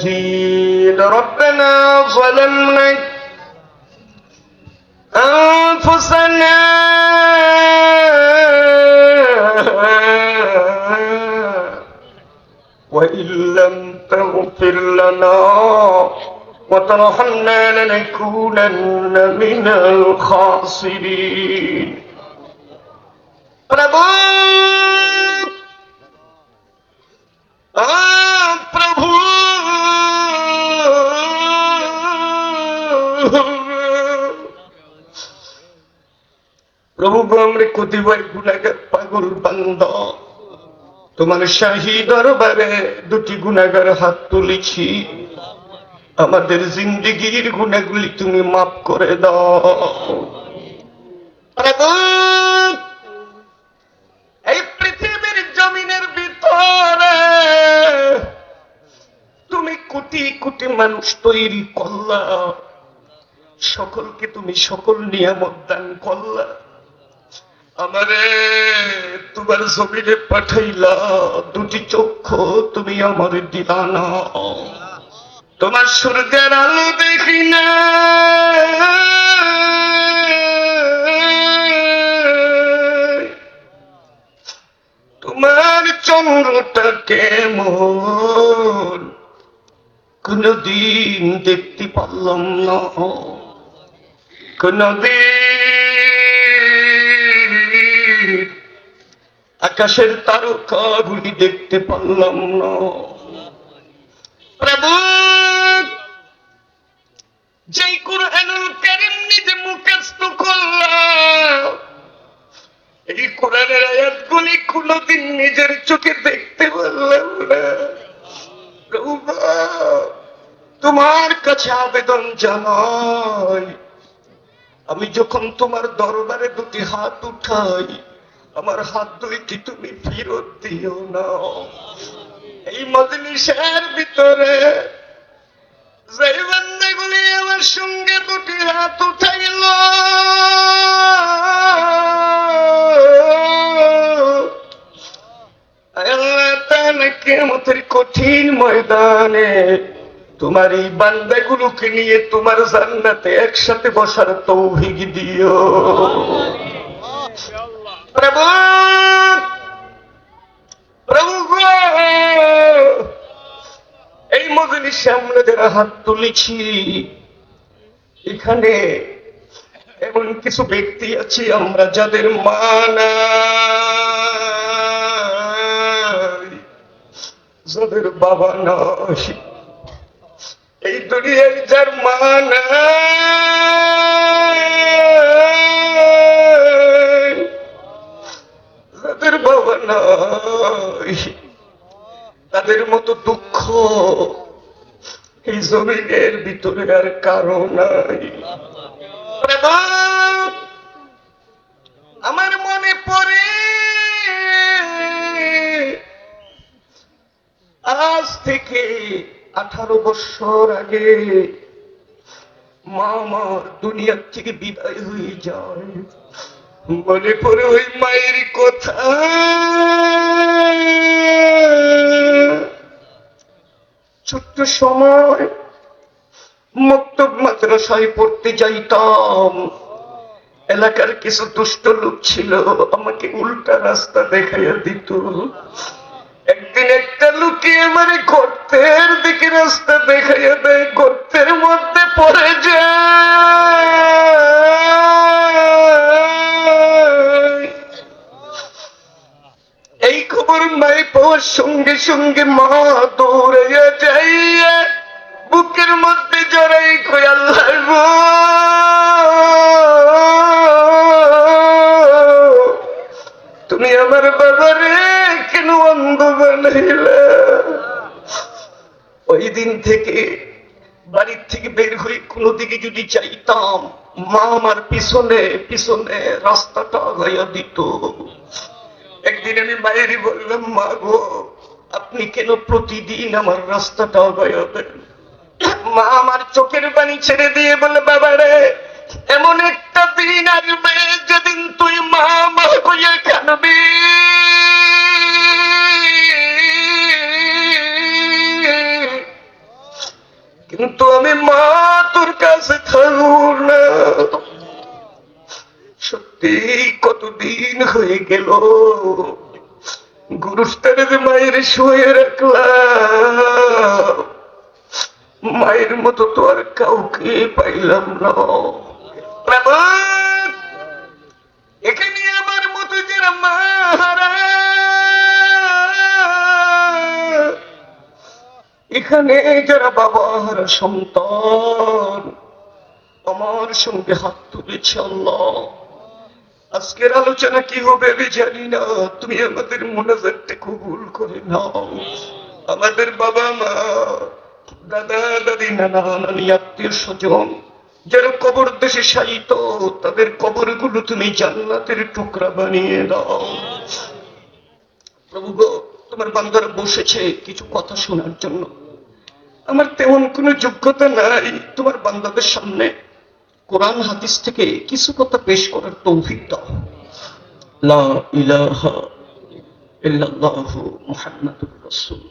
مجيد ربنا ظلمنا أنفسنا وإن لم تغفر لنا وترحمنا لنكونن من الخاسرين प्रभु प्रभु प्रभु আমরা কতিপয় গুনাহগার পাগল বান্দা তোমার শাহী দরবারে দুটি গুনাহগার হাত তুলেছি আমাদের জিন্দেগীর গুনাহগুলি তুমি মাফ করে দাও প্রভু এই পৃথিবীর জমিনের ভিতরে তুমি কোটি কোটি মানুষ তৈরি করলা সকলকে তুমি সকল নিয়ামত দান করলা আমারে তোমার জমিনে পাঠাইলা দুটি চক্ষু তুমি আমার দিলা না তোমার সূর্যের আলো দেখি না তোমার চন্দ্রটা কেমন কোনদিন দেখতে পারলাম না কোনদিন আকাশের তারকাগুলি দেখতে পারলাম না প্রভু যেই কুরআনুল কারীম নিজে মুখস্থ করলাম এই কোরআনের আয়াতগুলি কোনদিন নিজের চোখে দেখতে পারলাম না প্রভু তোমার কাছে আবেদন জানাই আমি যখন তোমার দরবারে দুটি হাত উঠাই আমার হাত দুইটি তুমি ফেরত দিও না এই মজলিসের ভিতরে যে বান্দাগুলি আমার সঙ্গে দুটি হাত উঠাইল আল্লাহ তাআলা কিয়ামতের কঠিন ময়দানে তোমার এই বান্দাগুলোকে নিয়ে তোমার জান্নাতে একসাথে বসার তৌফিক দিও প্রভু প্রভু এই মজলিসে আমরা যারা হাত তুলেছি এখানে এমন কিছু ব্যক্তি আছে আমরা যাদের মা নাই যাদের বাবা নাই এই দুনিয়ায় যার মা নাই যাদের বাবা নাই তাদের মতো দুঃখ এই জমিনের ভিতরে আর কারো নাই আমার মনে পড়ে আজ থেকে 18 বছর আগে মা আমার দুনিয়ার থেকে বিদায় হয়ে যায় মনে পড়ে ওই মায়ের কথা ছোট্ট সময় মক্তব মাদ্রাসায় পড়তে যাইতাম এলাকার কিছু দুষ্ট লোক ছিল আমাকে উল্টা রাস্তা দেখাইয়া দিত একদিন একটা লোকে আমার গর্তের দিকে রাস্তা দেখাইয়া দেয় গর্তের মধ্যে পড়ে যায় এই খবর মাই পাওয়ার সঙ্গে সঙ্গে মা দৌড়াইয়া যাইয়া বুকের মধ্যে জড়াই কই আল্লাহ গো তুমি আমার বাবারে কেন অন্ধ বানাইলা ওই দিন থেকে বাড়ির থেকে বের হয়ে কোনো দিকে যদি চাইতাম মা আমার পিছনে পিছনে রাস্তাটা আগাইয়া দিত একদিন আমি মায়েরই বললাম মা গো আপনি কেন প্রতিদিন আমার রাস্তাটা আগাইয়া দেন মা আমার চোখের পানি ছেড়ে দিয়ে বলে বাবা রে এমন একটা দিন আসবে যেদিন তুই মা মা হইয়া কাঁদবি কিন্তু আমি মা তোর কাছে থাকবো না। সত্যি কতদিন হয়ে গেল গুরুস্থানে যে মায়ের শুয়ে রাখলাম, মায়ের মতো তো আর কাউকে পাইলাম না। এখানে আমার মতো যারা মা হারা, এখানে যারা বাবা হারা সন্তান আমার সঙ্গে হাত তুলেছে আল্লাহ, আজকের আলোচনা কি হবে আমি জানি না, তুমি আমাদের মোনাজাতটা কবুল করে নাও। আমাদের বাবা মা, দাদা দাদি, নানা নানি, আত্মীয় স্বজন যারা কবর দেশে শায়িত, তাদের কবরগুলো তুমি জান্নাতের টুকরা বানিয়ে দাও। প্রভু গো, তোমার বান্দারা বসেছে কিছু কথা শোনার জন্য। আমার তেমন কোনো যোগ্যতা নাই, তোমার বান্দাদের সামনে কোরআন হাদিস থেকে কিছু কথা পেশ করার তৌফিক দাও। লা ইলাহা ইল্লাল্লাহু মুহাম্মাদুর রাসূল।